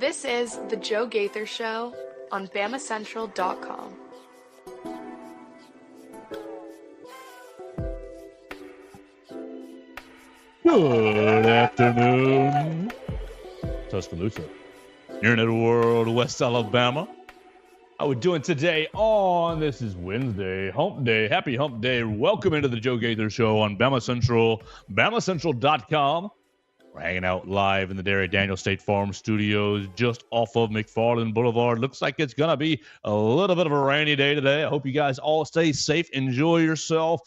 This is The Joe Gaither Show on BamaCentral.com. Good afternoon, Tuscaloosa. You're in the world of West Alabama. How we doing today on, this is Wednesday, Hump Day. Happy Hump Day. Welcome into the Joe Gaither Show on BamaCentral, BamaCentral.com. We're hanging out live in the Derek Daniel State Farm Studios just off of McFarland Boulevard. Looks like it's going to be a little bit of a rainy day today. I hope you guys all stay safe, enjoy yourself,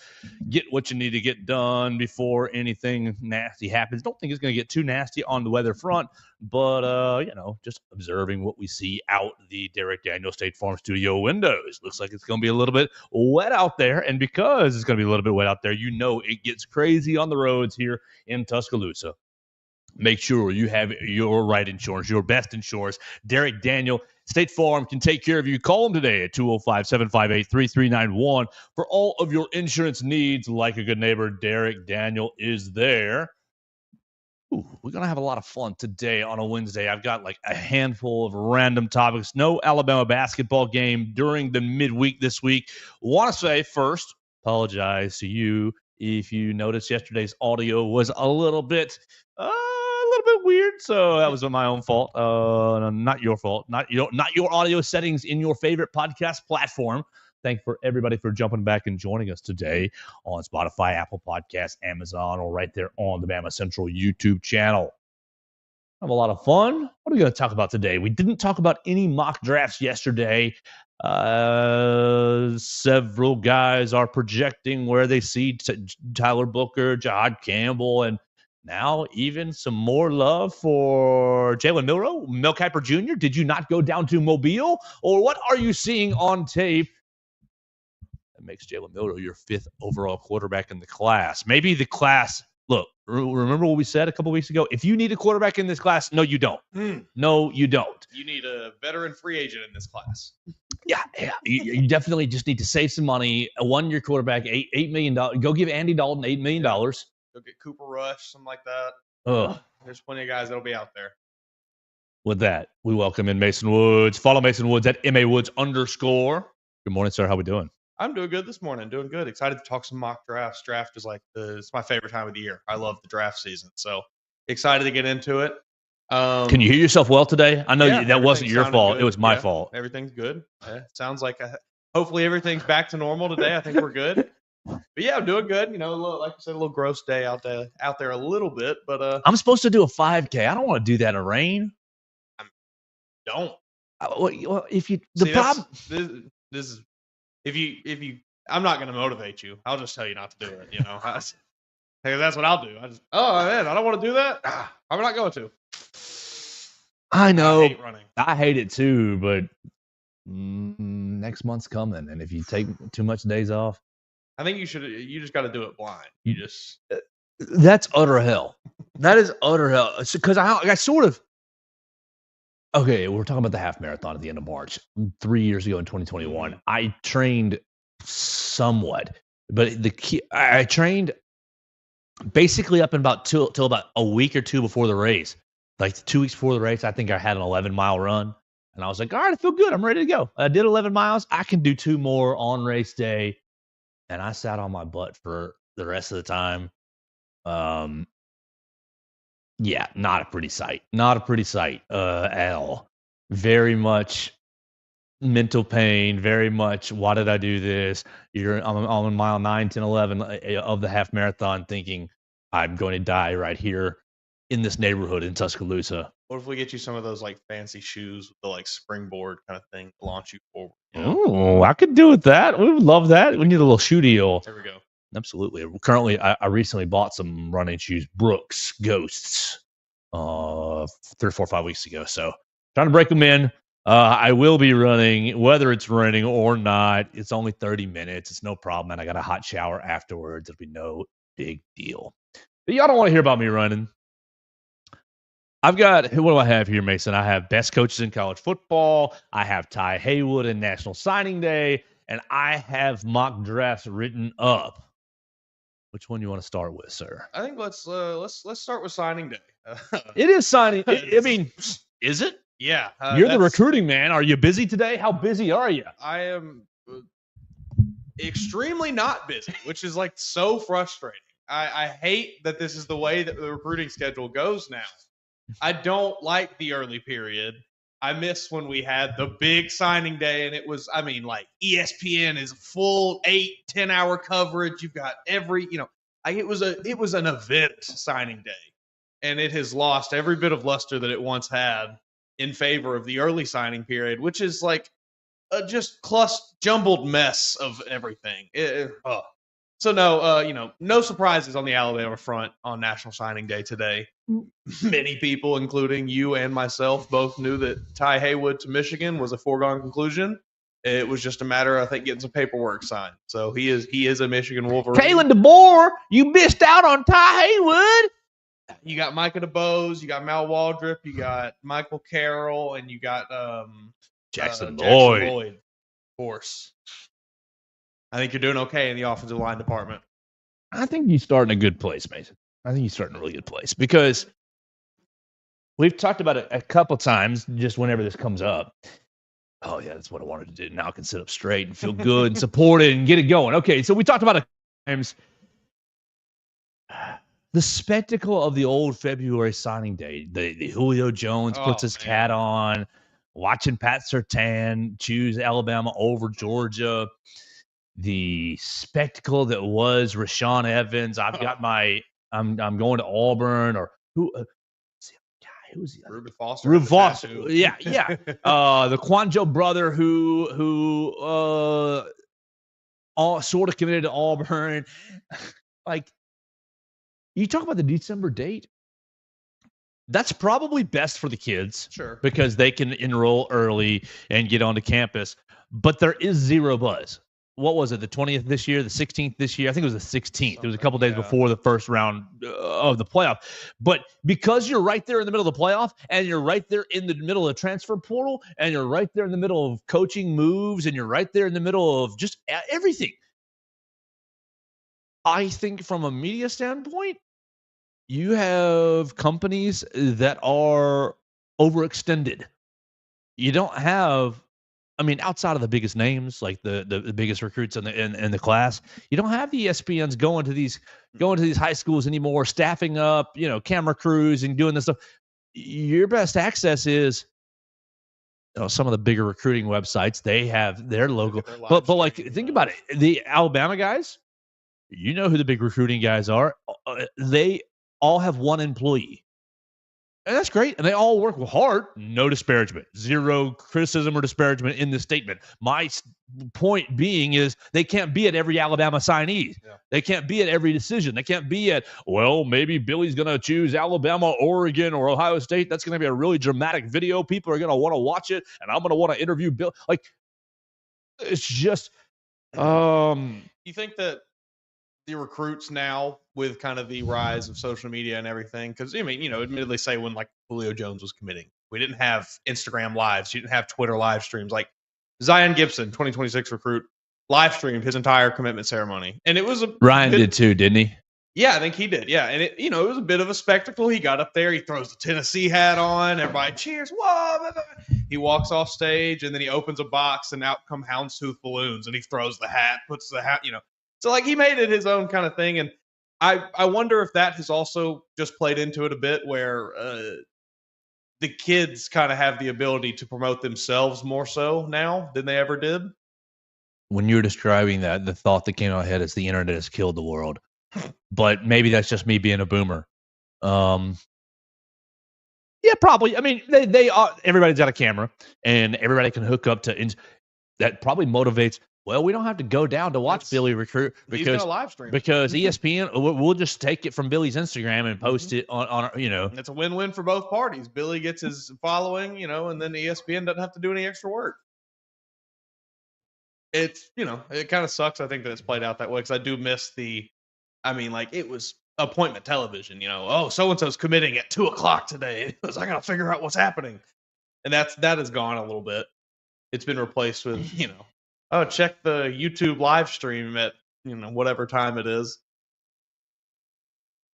get what you need to get done before anything nasty happens. Don't think it's going to get too nasty on the weather front, but, just observing what we see out the Derek Daniel State Farm Studio windows. Looks like it's going to be a little bit wet out there, and because it's going to be a little bit wet out there, you know it gets crazy on the roads here in Tuscaloosa. Make sure you have your right insurance, your best insurance. Derek Daniel, State Farm can take care of you. Call them today at 205-758-3391 for all of your insurance needs. Like a good neighbor, Derek Daniel is there. Ooh, we're going to have a lot of fun today on a Wednesday. I've got like a handful of random topics. No Alabama basketball game during the midweek this week. Want to say first, apologize to you if you noticed yesterday's audio was a little bit weird, so that was my own fault. Not your fault. Not your audio settings in your favorite podcast platform. Thank for everybody for jumping back and joining us today on Spotify, Apple Podcasts, Amazon, or right there on the Bama Central YouTube channel. Have a lot of fun. What are we going to talk about today? We didn't talk about any mock drafts yesterday. Several guys are projecting where they see Tyler Booker, Jahad Campbell, and now even some more love for Jalen Mel Kiper Jr. Did you not go down to Mobile? Or what are you seeing on tape that makes Jalen Milroe your fifth overall quarterback in the class? Maybe the class, look, remember what we said a couple weeks ago? If you need a quarterback in this class, no, you don't. No, you don't. You need a veteran free agent in this class. Yeah. You definitely just need to save some money. A one-year quarterback, $8 million. Go give Andy Dalton $8 million. Go get Cooper Rush, something like that. There's plenty of guys that'll be out there. With that, we welcome in Mason Woods. Follow Mason Woods at MAWoods_. Good morning, sir. How we doing? I'm doing good this morning. Doing good. Excited to talk some mock drafts. Draft is it's my favorite time of the year. I love the draft season. So excited to get into it. Can you hear yourself well today? I know that wasn't your fault. Good. It was my fault. Everything's good. Sounds like hopefully everything's back to normal today. I think we're good. But yeah, I'm doing good. Like I said, a little gross day out there a little bit. But I'm supposed to do a 5K. I don't want to do that in rain. Don't. Well, if you I'm not going to motivate you. I'll just tell you not to do it. That's what I'll do. I don't want to do that. I'm not going to. I know. I hate running. I hate it too, but next month's coming, and if you take too much days off, I think you just got to do it blind. That's utter hell. That is utter hell. Because I sort of. Okay, we're talking about the half marathon at the end of March. 3 years ago in 2021, I trained somewhat, but I trained basically up in till about a week or two before the race. Like 2 weeks before the race, I think I had an 11-mile run, and I was like, all right, I feel good. I'm ready to go. I did 11 miles. I can do 2 more on race day, and I sat on my butt for the rest of the time. Yeah, not a pretty sight. Not a pretty sight at all. Very much mental pain. Very much, why did I do this? I'm on mile 9, 10, 11 of the half marathon thinking, I'm going to die right here in this neighborhood in Tuscaloosa. What if we get you some of those fancy shoes with the springboard kind of thing to launch you forward? Oh, I could do with that. We would love that. We need a little shoe deal. There we go. Absolutely. Currently, I recently bought some running shoes, Brooks Ghosts, 3 or 4 or 5 weeks ago. So trying to break them in. I will be running, whether it's raining or not. It's only 30 minutes. It's no problem. And I got a hot shower afterwards. It'll be no big deal. But y'all don't want to hear about me running. What do I have here, Mason? I have best coaches in college football. I have Ty Haywood and National Signing Day. And I have mock drafts written up. Which one do you want to start with, sir? I think let's start with signing day. It is signing. I mean, is it? Yeah. You're the recruiting man. Are you busy today? How busy are you? I am extremely not busy, which is like so frustrating. I hate that this is the way that the recruiting schedule goes now. I don't like the early period. I miss when we had the big signing day, and it was, I mean, like ESPN is full 8-10 hour coverage. You've got every, it was an event signing day, and it has lost every bit of luster that it once had in favor of the early signing period, which is like a just jumbled mess of everything. So no surprises on the Alabama front on National Signing Day today. Many people, including you and myself, both knew that Ty Haywood to Michigan was a foregone conclusion. It was just a matter, I think, getting some paperwork signed. So he is a Michigan Wolverine. Kalen DeBoer, you missed out on Ty Haywood. You got Micah DeBose, you got Mal Waldrop, you got Michael Carroll, and you got Jackson Lloyd. Of course. I think you're doing okay in the offensive line department. I think you start in a good place, Mason. I think you start in a really good place because we've talked about it a couple times just whenever this comes up. Oh, yeah, that's what I wanted to do. Now I can sit up straight and feel good and supported and get it going. Okay, so we talked about it times. The spectacle of the old February signing day, the Julio Jones puts his cat on, watching Pat Surtain choose Alabama over Georgia, the spectacle that was Rashawn Evans. I'm going to Auburn, or who's the other? Reuben Foster. Reuben Foster. Yeah. The Quanjo brother who all sort of committed to Auburn. Like, you talk about the December date. That's probably best for the kids. Sure. Because they can enroll early and get onto campus. But there is zero buzz. What was it, the 20th this year, the 16th this year? I think it was the 16th. It was a couple days before the first round of the playoff. But because you're right there in the middle of the playoff, and you're right there in the middle of the transfer portal, and you're right there in the middle of coaching moves, and you're right there in the middle of just everything, I think from a media standpoint, you have companies that are overextended. You don't have, I mean, outside of the biggest names, like the biggest recruits in the class, you don't have the ESPNs going to these high schools anymore, staffing up, camera crews and doing this stuff. Your best access is, some of the bigger recruiting websites. They have their logo, but like, think about it. The Alabama guys, who the big recruiting guys are. They all have one employee. And that's great. And they all work hard. No disparagement. Zero criticism or disparagement in this statement. My point being is they can't be at every Alabama signee. Yeah. They can't be at every decision. They can't be at, maybe Billy's going to choose Alabama, Oregon, or Ohio State. That's going to be a really dramatic video. People are going to want to watch it. And I'm going to want to interview Bill. Like, it's just, You think that the recruits now, with kind of the rise of social media and everything, because admittedly, say when like Julio Jones was committing, we didn't have Instagram lives, you didn't have Twitter live streams. Like Zion Gibson, 2026 recruit, live streamed his entire commitment ceremony, and it was Ryan did too, didn't he? Yeah, I think he did. Yeah, and it was a bit of a spectacle. He got up there, he throws the Tennessee hat on, everybody cheers. Whoa! He walks off stage, and then he opens a box, and out come houndstooth balloons, and he throws the hat, puts the hat, So, like, he made it his own kind of thing, and I wonder if that has also just played into it a bit, where the kids kind of have the ability to promote themselves more so now than they ever did. When you're describing that, the thought that came to my head is the internet has killed the world. But maybe that's just me being a boomer. Yeah, probably. I mean, they are. Everybody's got a camera, and everybody can hook up to. That probably motivates. Well, we don't have to go down to watch Billy recruit because live stream. Because ESPN, we'll just take it from Billy's Instagram and post it on. It's a win-win for both parties. Billy gets his following, and then ESPN doesn't have to do any extra work. It's, it kind of sucks. I think that it's played out that way, because I do miss it was appointment television. So-and-so's committing at 2:00 today. I got to figure out what's happening, and that has gone a little bit. It's been replaced with, check the YouTube live stream at, whatever time it is.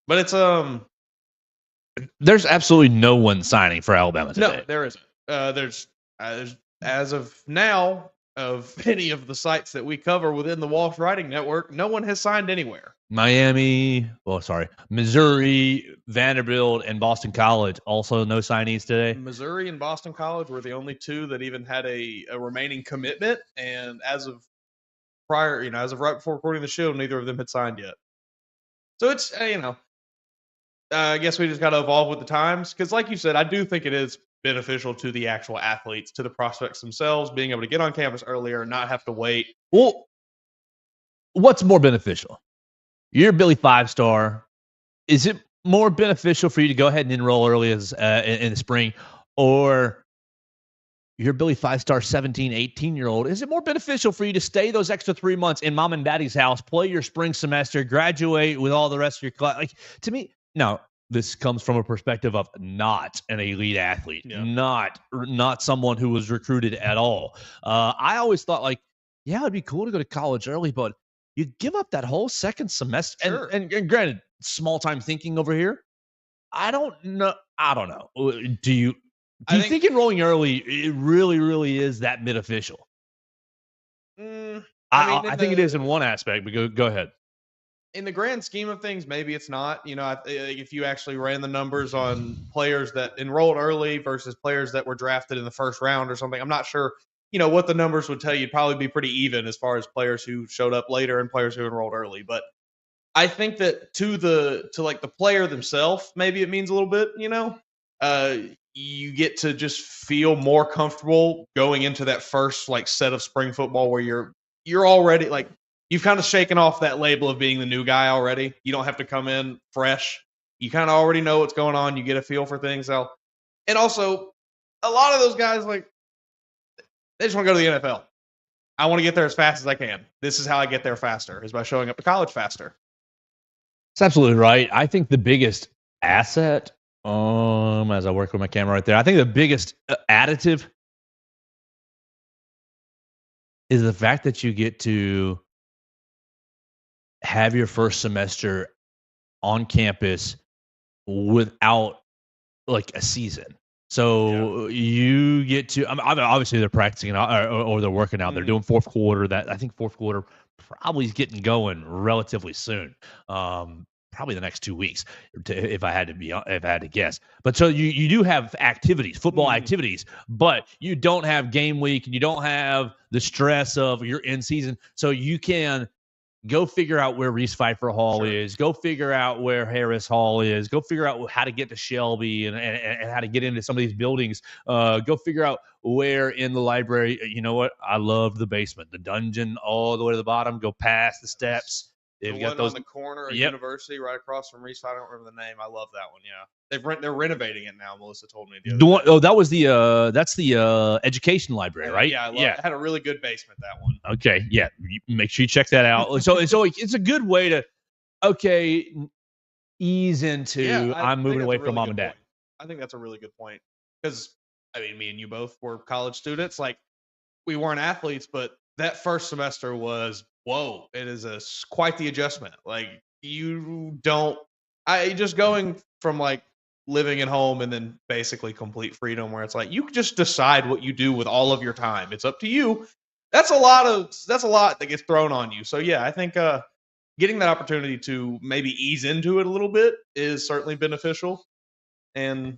But it's, there's absolutely no one signing for Alabama today. No, there isn't. there's as of now of any of the sites that we cover within the Walsh Writing Network, no one has signed anywhere. Missouri, Vanderbilt, and Boston College also no signees today. Missouri and Boston College were the only two that even had a remaining commitment, and as of as of right before recording the show, neither of them had signed yet. So it's I guess we just got to evolve with the times because, like you said, I do think it is beneficial to the actual athletes, to the prospects themselves, being able to get on campus earlier and not have to wait. Well, what's more beneficial? You're a Billy 5-star. Is it more beneficial for you to go ahead and enroll early as in the spring, or you're a Billy 5-star 17, 18-year-old? Is it more beneficial for you to stay those extra 3 months in mom and daddy's house, play your spring semester, graduate with all the rest of your class? Like, to me, now this comes from a perspective of not an elite athlete, not someone who was recruited at all. I always thought, like, yeah, it'd be cool to go to college early, but you give up that whole second semester. Sure. And granted, small time thinking over here. I don't know. Do you think enrolling early it really is that beneficial? I think it is in one aspect, but go ahead. In the grand scheme of things, maybe it's not. If you actually ran the numbers on players that enrolled early versus players that were drafted in the first round or something, I'm not sure, what the numbers would tell you. It'd probably be pretty even as far as players who showed up later and players who enrolled early. But I think that to the player themselves, maybe it means a little bit, you get to just feel more comfortable going into that first set of spring football where you're already you've kind of shaken off that label of being the new guy already. You don't have to come in fresh. You kind of already know what's going on. You get a feel for things. And also, a lot of those guys, they just want to go to the NFL. I want to get there as fast as I can. This is how I get there faster, is by showing up to college faster. That's absolutely right. I think the biggest asset, as I work with my camera right there, I think the biggest additive is the fact that you get to have your first semester on campus without a season. So you get to, obviously they're practicing or they're working out. They're doing fourth quarter. I think fourth quarter probably is getting going relatively soon. Probably the next 2 weeks, if I had to guess. But so you do have activities, football activities, but you don't have game week and you don't have the stress of your in season. So you can go figure out where Reese Pfeiffer Hall is. Go figure out where Harris Hall is. Go figure out how to get to Shelby and how to get into some of these buildings. Go figure out where in the library. You know what? I love the basement, the dungeon, all the way to the bottom. Go past the steps. They've got those on the corner of University, right across from Reese. I don't remember the name. I love that one. Yeah, they're renovating it now. Melissa told me the other day. Oh, that was that's the education library, right? Yeah, it had a really good basement. That one. Okay, yeah. Make sure you check that out. So it's a good way to ease into. I'm moving away from mom and dad. I think that's a really good point because me and you both were college students. We weren't athletes, but that first semester was. Whoa, it is quite the adjustment. Just going from living at home and then basically complete freedom where it's you can just decide what you do with all of your time. It's up to you. That's a lot that gets thrown on you. So yeah, I think getting that opportunity to maybe ease into it a little bit is certainly beneficial. And,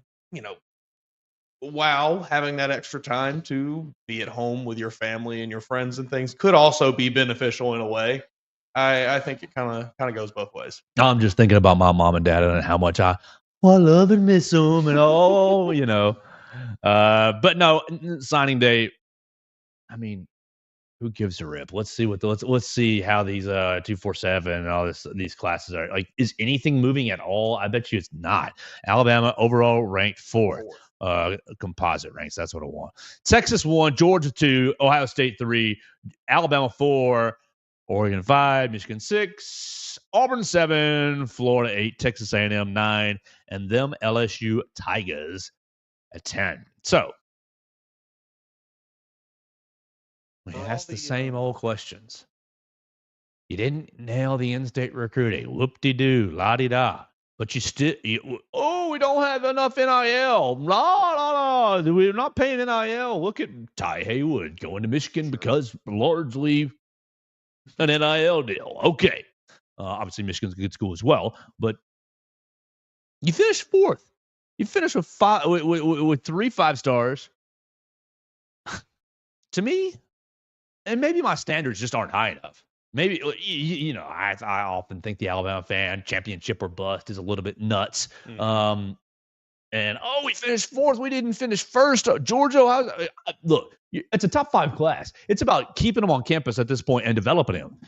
while having that extra time to be at home with your family and your friends and things could also be beneficial in a way. I think it kind of goes both ways. I'm just thinking about my mom and dad and how much I love and miss them and all, But no, signing day. Who gives a rip? Let's see let's see how these 247 and all these classes are. Is anything moving at all? I bet you it's not. Alabama overall ranked fourth. Composite ranks. That's what I want. Texas 1, Georgia 2, Ohio State 3, Alabama 4, Oregon 5, Michigan 6, Auburn 7, Florida 8, Texas A&M 9, and them LSU Tigers at 10. So we asked the same old questions. You didn't nail the in-state recruiting. Whoop-de-doo, la-di-da. But we don't have enough NIL. No. We're not paying NIL. Look at Ty Haywood going to Michigan because largely an NIL deal. Okay. Obviously, Michigan's a good school as well, but you finished fourth. You finished with with 3 5-stars. To me, and maybe my standards just aren't high enough. Maybe I often think the Alabama fan championship or bust is a little bit nuts. And we finished fourth. We didn't finish first. Georgia, look, it's a top 5 class. It's about keeping them on campus at this point and developing them.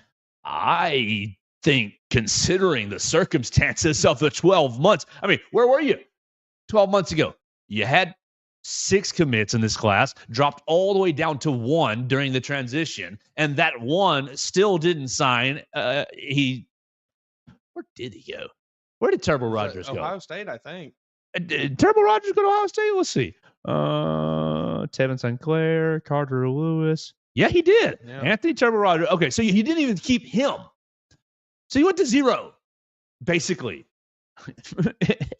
I think, considering the circumstances of the 12 months, I mean, where were you 12 months ago? You had 6 commits in this class, dropped all the way down to 1 during the transition, and that 1 still didn't sign. Where did he go? Where did Turbo Rogers go? Ohio State, I think. Did Turbo Rogers go to Ohio State? Let's see. Tevin Sinclair, Carter Lewis. Yeah, he did. Yeah. Anthony Turbo Rogers. Okay, so you didn't even keep him. So you went to 0, basically.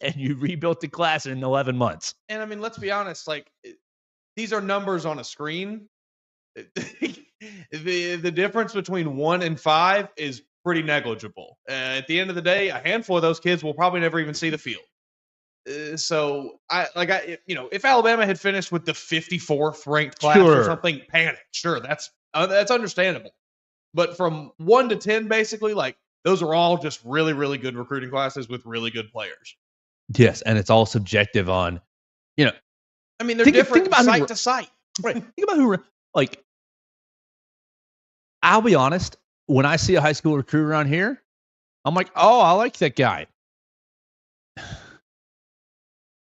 And you rebuilt the class in 11 months. And I mean, let's be honest, like, these are numbers on a screen. The difference between 1 and 5 is pretty negligible. At the end of the day, a handful of those kids will probably never even see the field. So if Alabama had finished with the 54th ranked class or something, panic. Sure, that's understandable. But from 1 to 10, basically, like, those are all just really, really good recruiting classes with really good players. Yes, and it's all subjective on, I mean, they're different site to site. Right. Think about who, like, I'll be honest, when I see a high school recruit around here, I'm like, oh, I like that guy.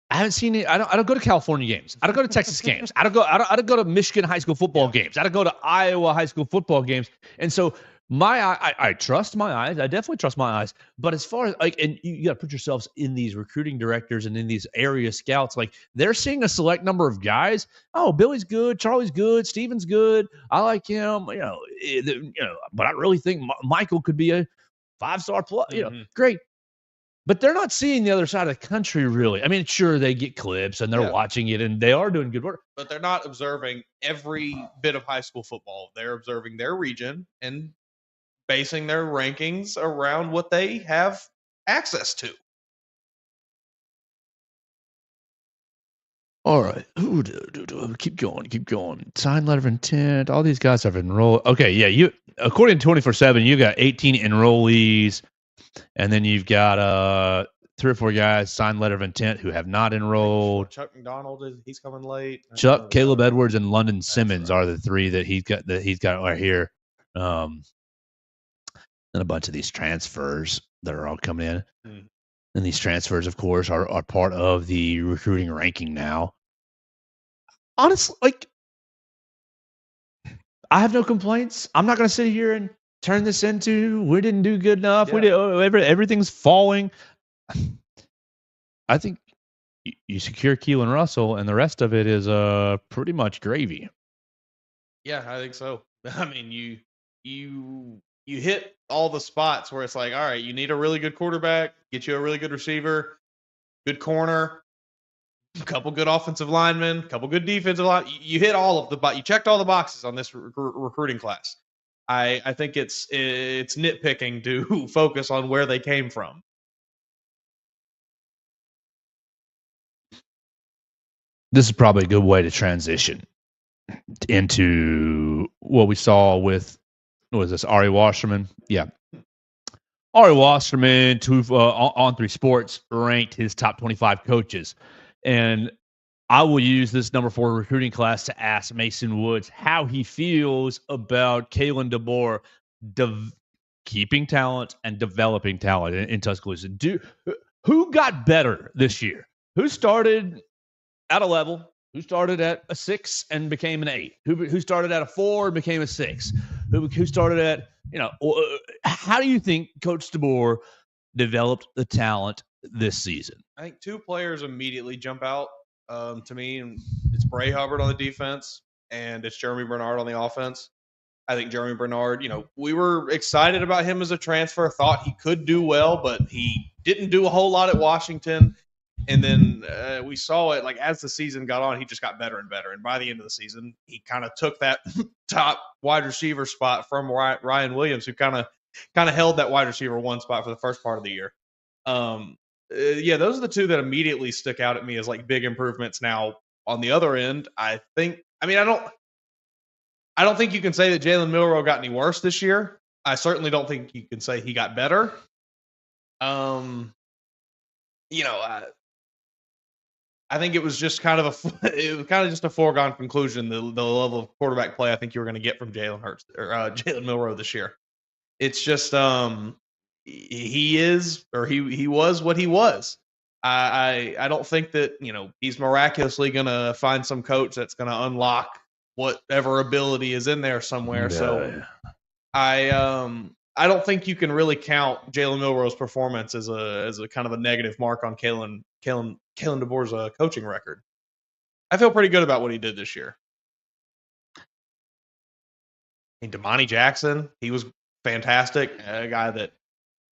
I haven't seen it. I don't go to California games. I don't go to Texas games. I don't go to Michigan high school football games. I don't go to Iowa high school football games. And so I trust my eyes. I definitely trust my eyes. But as far as, like, and you got to put yourselves in these recruiting directors and in these area scouts, like, they're seeing a select number of guys. Oh, Billy's good. Charlie's good. Steven's good. I like him. But I really think Michael could be a 5-star plus. Great. But they're not seeing the other side of the country, really. I mean, sure, they get clips and they're watching it and they are doing good work. But they're not observing every bit of high school football. They're observing their region and basing their rankings around what they have access to. All right. Keep going. Sign letter of intent. All these guys have enrolled. Okay, yeah. According to 24/7, you got 18 enrollees. And then you've got 3 or 4 guys signed letter of intent who have not enrolled. Chuck McDonald he's coming late. Chuck, Caleb Edwards, and London Simmons are the 3 that he's got right here. And a bunch of these transfers that are all coming in. And these transfers, of course, are part of the recruiting ranking now. Honestly, like, I have no complaints. I'm not going to sit here and turn this into we didn't do good enough. We did everything's falling. I think you secure Keelan Russell, and the rest of it is pretty much gravy. Yeah, I think so. I mean, you hit all the spots where it's like, all right, you need a really good quarterback, get you a really good receiver, good corner, a couple good offensive linemen, a couple good defensive line. You hit all of you checked all the boxes on this recruiting class. I think it's nitpicking to focus on where they came from. This is probably a good way to transition into what we saw with, what was this, Ari Wasserman? Yeah. Ari Wasserman, on 3 Sports, ranked his top 25 coaches. And I will use this number 4 recruiting class to ask Mason Woods how he feels about Kalen DeBoer keeping talent and developing talent in Tuscaloosa. Who got better this year? Who started at a level? Who started at a 6 and became an 8? Who started at a 4 and became a 6? Who started at, how do you think Coach DeBoer developed the talent this season? I think 2 players immediately jump out to me, and it's Bray Hubbard on the defense, and it's Jeremy Bernard on the offense. I think Jeremy Bernard, we were excited about him as a transfer, thought he could do well, but he didn't do a whole lot at Washington. And then we saw it like as the season got on, he just got better and better. And by the end of the season, he kind of took that top wide receiver spot from Ryan Williams, who kind of held that wide receiver one spot for the first part of the year. Yeah, those are the two that immediately stick out at me as like big improvements. Now on the other end, I don't think you can say that Jalen Milroe got any worse this year. I certainly don't think you can say he got better. I think it was just kind of a foregone conclusion the level of quarterback play I think you were going to get from Jalen Hurts or Jalen Milroe this year. It's just he was what he was. I don't think that he's miraculously going to find some coach that's going to unlock whatever ability is in there somewhere. Yeah. So I don't think you can really count Jalen Milroe's performance as a kind of a negative mark on Kalen DeBoer's coaching record. I feel pretty good about what he did this year. And Damani Jackson, he was fantastic. A guy that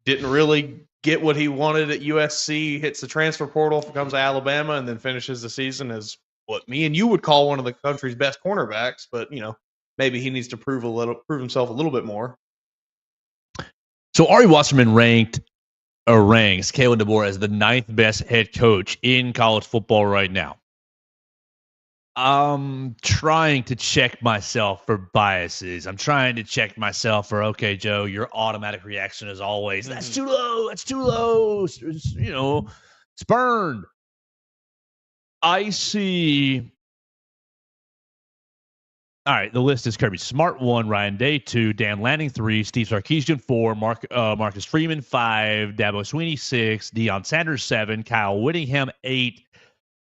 didn't really get what he wanted at USC, hits the transfer portal, comes to Alabama, and then finishes the season as what me and you would call one of the country's best cornerbacks. But maybe he needs to prove himself a little bit more. So Ari Wasserman ranks Kalen DeBoer as the 9th best head coach in college football right now. I'm trying to check myself for biases. I'm trying to check myself for, okay, Joe, your automatic reaction is always, that's too low. That's too low. It's burned. I see. All right, the list is Kirby Smart 1, Ryan Day 2, Dan Lanning 3, Steve Sarkisian 4, Marcus Freeman 5, Dabo Sweeney 6, Deion Sanders 7, Kyle Whittingham 8,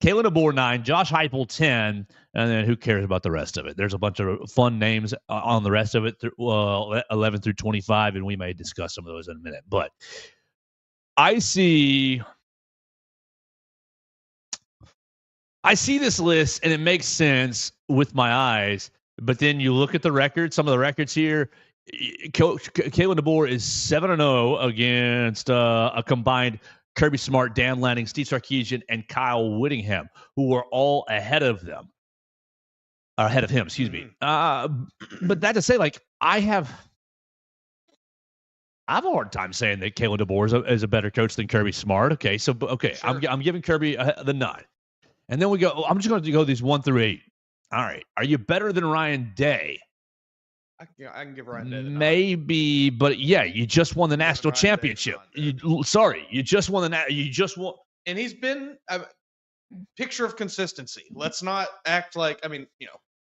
Kalen DeBoer 9, Josh Heupel 10, and then who cares about the rest of it? There's a bunch of fun names on the rest of it, 11 through 25, and we may discuss some of those in a minute. But I see this list, and it makes sense with my eyes. But then you look at the records, some of the records here. Kalen DeBoer is 7-0 against a combined Kirby Smart, Dan Lanning, Steve Sarkisian, and Kyle Whittingham, who were all ahead of him. Ahead of him, excuse me. But that to say, like, I have a hard time saying that Kalen DeBoer is a better coach than Kirby Smart. Okay, so sure. I'm giving Kirby the nod. And then we go, I'm just going to go these 1 through 8. All right. Are you better than Ryan Day? I can give Ryan Day the nod. Maybe, but yeah, you just won the national championship. You just won and he's been a picture of consistency. Let's not act like,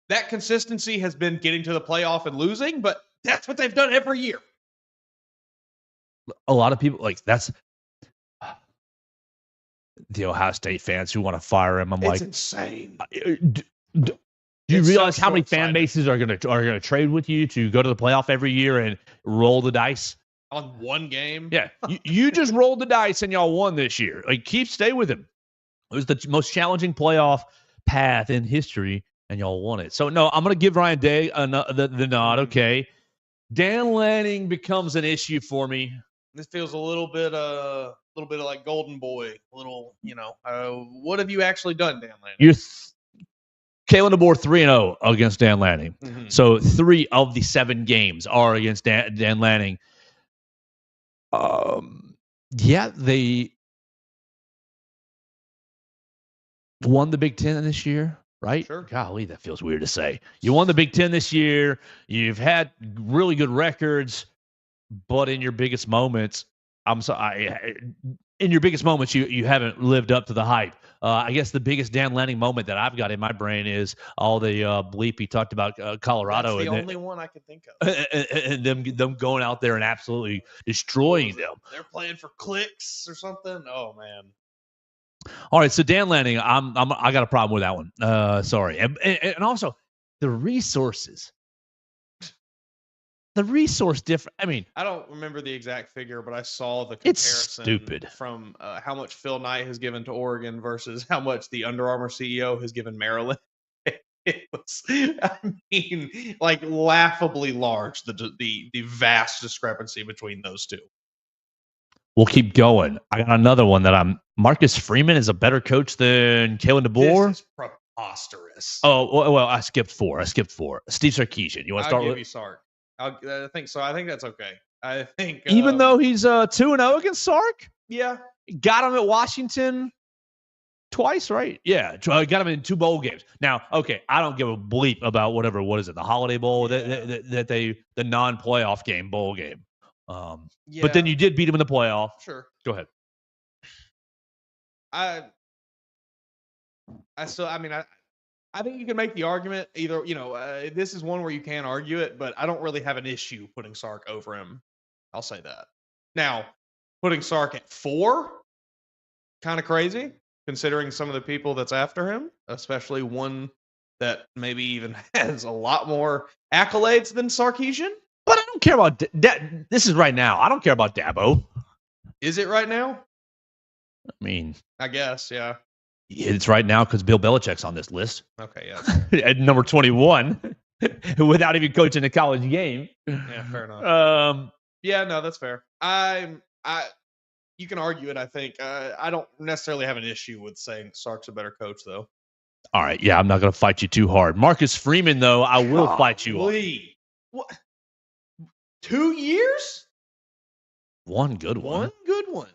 that consistency has been getting to the playoff and losing, but that's what they've done every year. A lot of people, like, that's the Ohio State fans who want to fire him. It's insane. Do you realize how many fan bases are going to trade with you to go to the playoff every year and roll the dice on one game? Yeah, you just rolled the dice and y'all won this year. Like, stay with him. It was the most challenging playoff path in history, and y'all won it. So no, I'm going to give Ryan Day the nod. Okay, Dan Lanning becomes an issue for me. This feels a little bit of like Golden Boy. What have you actually done, Dan Lanning? Kalen DeBoer 3-0 against Dan Lanning. Mm-hmm. So 3 of the 7 games are against Dan Lanning. Yeah, they won the Big Ten this year, right? Sure. Golly, that feels weird to say. You won the Big Ten this year. You've had really good records, but in your biggest moments, you haven't lived up to the hype. I guess the biggest Dan Lanning moment that I've got in my brain is all the bleep he talked about Colorado. That's the only one I can think of. And them going out there and absolutely destroying them. They're playing for clicks or something. Oh man. All right, so Dan Lanning, I got a problem with that one. Sorry, and also the resources. The resource difference. I mean, I don't remember the exact figure, but I saw the comparison from how much Phil Knight has given to Oregon versus how much the Under Armour CEO has given Maryland. It was, I mean, like laughably large. The vast discrepancy between those two. We'll keep going. I got another one that Marcus Freeman is a better coach than Kalen DeBoer. This is preposterous. Oh, well, I skipped four. Steve Sarkisian. You want to start I'll give with? you Sark. I think so. I think that's okay. I think Even though he's 2-0 against Sark, yeah, got him at Washington twice, right? Yeah, got him in 2 bowl games. Now, okay, I don't give a bleep about what is it, the Holiday Bowl, the non-playoff game, bowl game. But then you did beat him in the playoff. Sure. Go ahead. I think you can make the argument either, this is one where you can argue it, but I don't really have an issue putting Sark over him. I'll say that. Now, putting Sark at 4, kind of crazy, considering some of the people that's after him, especially one that maybe even has a lot more accolades than Sarkisian. But I don't care about this is right now. I don't care about Dabo. Is it right now? I mean, I guess, yeah. It's right now because Bill Belichick's on this list. Okay, yeah. At number 21, without even coaching a college game. Yeah, fair enough. Yeah, no, that's fair. You can argue it, I think. I don't necessarily have an issue with saying Sark's a better coach, though. All right, yeah, I'm not going to fight you too hard. Marcus Freeman, though, I will fight you on. What? 2 years? One good one. One good one.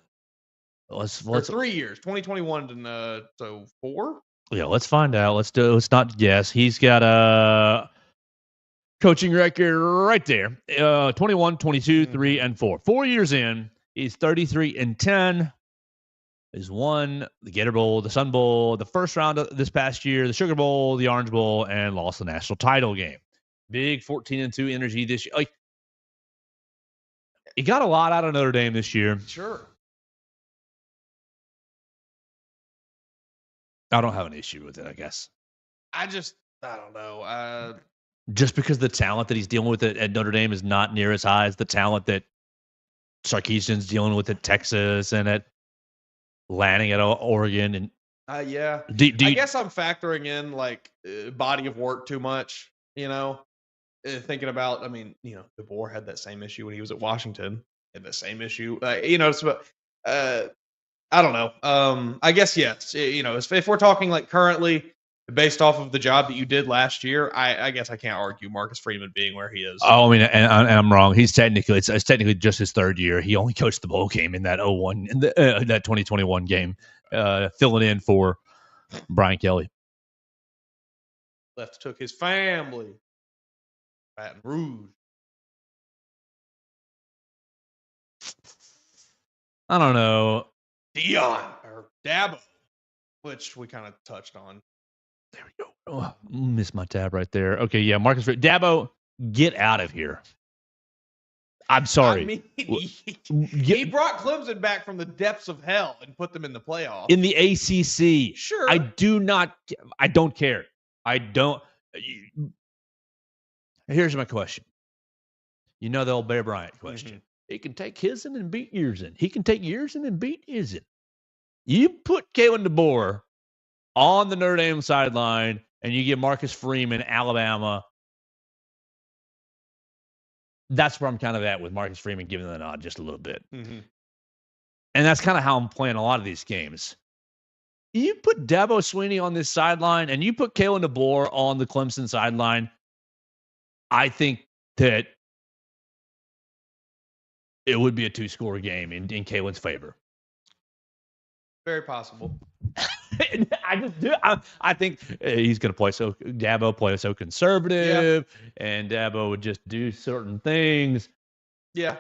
Let's 3 years. 2021 and so 4? Yeah, let's find out. Let's not guess. He's got a coaching record right there. 21, 22, 3, and 4. 4 years in, he's 33-10. He's won the Gator Bowl, the Sun Bowl, the first round of this past year, the Sugar Bowl, the Orange Bowl, and lost the national title game. Big 14-2 energy this year. Like, he got a lot out of Notre Dame this year. Sure. I don't have an issue with it, I guess. I don't know. Just because the talent that he's dealing with at Notre Dame is not near as high as the talent that Sarkisian's dealing with at Texas and at Lanning at Oregon. And yeah. I guess I'm factoring in like body of work too much, thinking about, DeBoer had that same issue when he was at Washington, and the same issue, I don't know. I guess, yes, if we're talking like currently based off of the job that you did last year, I guess I can't argue Marcus Freeman being where he is. Oh, I mean, and I'm wrong. It's technically just his 3rd year. He only coached the bowl game in that 2021 game, filling in for Brian Kelly. Took his family. Baton Rouge. I don't know. Dion or Dabo, which we kind of touched on. There we go. Oh, missed my tab right there. Okay, yeah, Marcus Dabo, get out of here. I'm sorry. I mean, he brought Clemson back from the depths of hell and put them in the playoffs. In the ACC. Sure. I don't care. Here's my question. The old Bear Bryant question. Mm-hmm. He can take his and beat yours in. He can take yours and beat his in. You put Kalen DeBoer on the Notre Dame sideline and you give Marcus Freeman, Alabama. That's where I'm kind of at with Marcus Freeman giving the nod just a little bit. Mm-hmm. And that's kind of how I'm playing a lot of these games. You put Dabo Swinney on this sideline and you put Kalen DeBoer on the Clemson sideline, I think that it would be a 2-score game in Kalen's favor. Very possible. I just do. I think he's going to Dabo play so conservative, and Dabo would just do certain things. Yeah.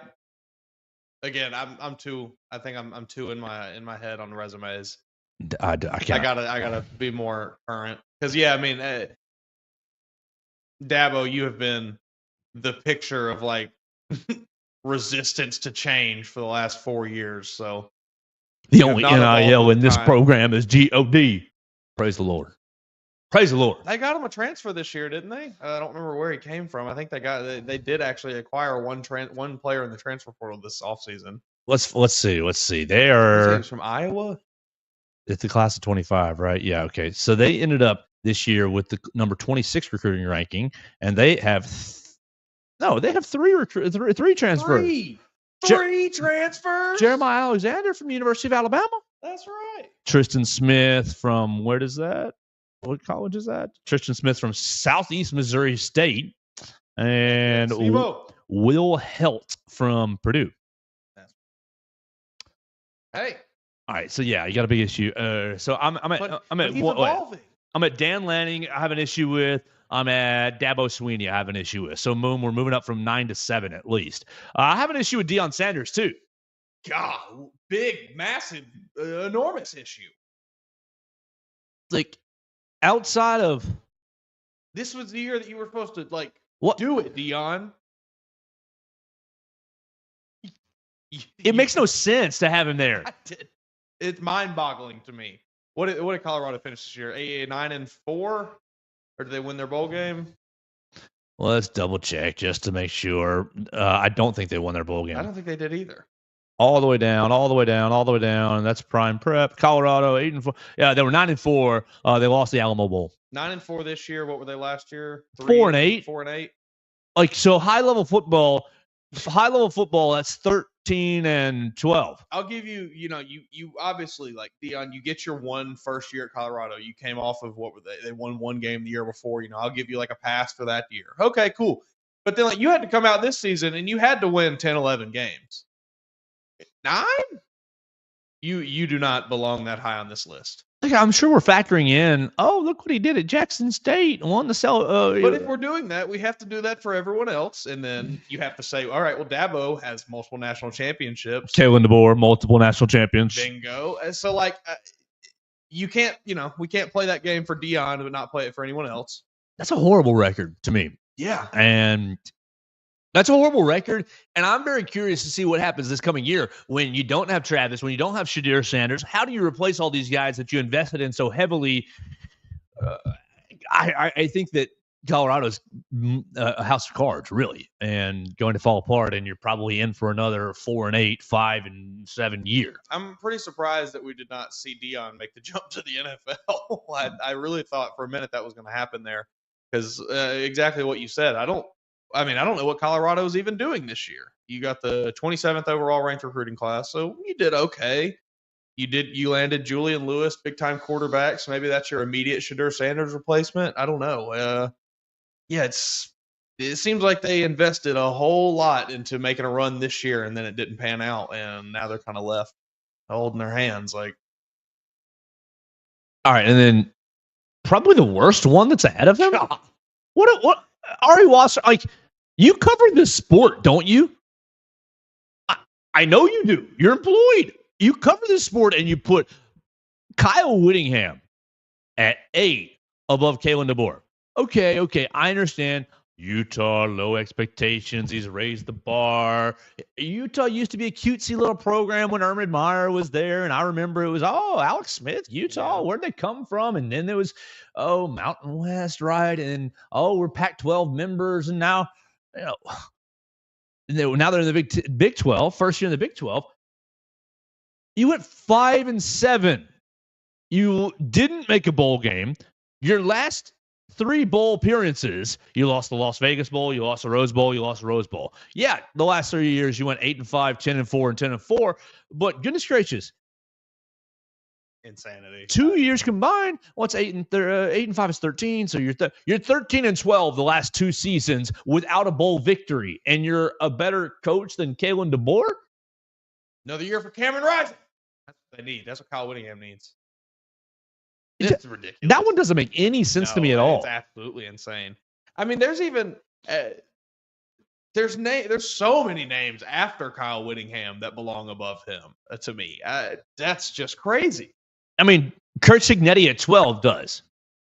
Again, I'm too in my head on resumes. I gotta be more current because Dabo, you have been the picture of like resistance to change for the last 4 years. So the only NIL in this program is God. Praise the Lord. Praise the Lord. They got him a transfer this year, didn't they? I don't remember where he came from. I think they did actually acquire one player in the transfer portal this offseason. Let's see. They are from Iowa. It's the class of 25, right? Yeah. Okay. So they ended up this year with the number 26 recruiting ranking, and they have three transfers. Three transfers. Jeremiah Alexander from the University of Alabama. That's right. Tristan Smith from where is that? What college is that? Tristan Smith from Southeast Missouri State, and Will Helt from Purdue. Hey. All right, so yeah, you got a big issue. So I'm at Dan Lanning. I have an issue with. I'm at Dabo Sweeney. I have an issue with. So we're moving up from 9 to 7 at least. I have an issue with Deion Sanders too. God, big, massive, enormous issue. Like outside of this was the year that you were supposed to do it, Deion. It makes no sense to have him there. It's mind-boggling to me. What did Colorado finish this year? 9-4, or did they win their bowl game? Well, let's double check just to make sure. I don't think they won their bowl game. I don't think they did either. All the way down. And that's prime prep. Colorado 8-4. Yeah, they were 9-4. They lost the Alamo Bowl. 9-4 this year. What were they last year? 4-8. 4-8. Like so, high level football. That's 13-12. I'll give you. You obviously Deion. You get your first year at Colorado. You came off of what were they? They won one game the year before. I'll give you a pass for that year. Okay, cool. But then you had to come out this season and you had to win 10, 11 games. 9? You do not belong that high on this list. I'm sure we're factoring in. Oh, look what he did at Jackson State. Won the cell. But if we're doing that, we have to do that for everyone else, and then you have to say, all right, well, Dabo has multiple national championships. Kalen DeBoer, multiple national champions. Bingo. And so, you can't. We can't play that game for Deion, but not play it for anyone else. That's a horrible record to me. Yeah, and. That's a horrible record, and I'm very curious to see what happens this coming year when you don't have Travis, when you don't have Shadir Sanders. How do you replace all these guys that you invested in so heavily? I think that Colorado's a house of cards, really, and going to fall apart, and you're probably in for another 4-8, 5-7 year. I'm pretty surprised that we did not see Deion make the jump to the NFL. I really thought for a minute that was going to happen there because exactly what you said. I don't know what Colorado is even doing this year. You got the 27th overall ranked recruiting class, so you did okay. You landed Julian Lewis, big-time quarterback, so maybe that's your immediate Shadir Sanders replacement. I don't know. It seems like they invested a whole lot into making a run this year, and then it didn't pan out, and now they're kind of left holding their hands. All right, and then probably the worst one that's ahead of him. What? Ari Wasser, you cover this sport, don't you? I know you do. You're employed. You cover this sport, and you put Kyle Whittingham at 8 above Kalen DeBoer. Okay, I understand. Utah, low expectations. He's raised the bar. Utah used to be a cutesy little program when Urban Meyer was there, and I remember it was, Alex Smith, Utah, where'd they come from? And then there was, Mountain West, right? And, we're Pac-12 members, and now, now they're in the Big 12, first year in the Big 12. You went 5-7. You didn't make a bowl game. Your last 3 bowl appearances, you lost the Las Vegas Bowl, you lost the Rose Bowl, you lost the Rose Bowl. Yeah, the last 3 years you went 8-5, 10-4, and 10-4. But goodness gracious, insanity. 2 years combined. What's 8-5 is 13. So you're 13-12 the last 2 seasons without a bowl victory, and you're a better coach than Kalen DeBoer. Another year for Cameron Rising. That's what they need. That's what Kyle Whittingham needs. It's ridiculous. That one doesn't make any sense to me at all. It's absolutely insane. There's even there's so many names after Kyle Whittingham that belong above him to me. That's just crazy. Kurt Cignetti at 12 does.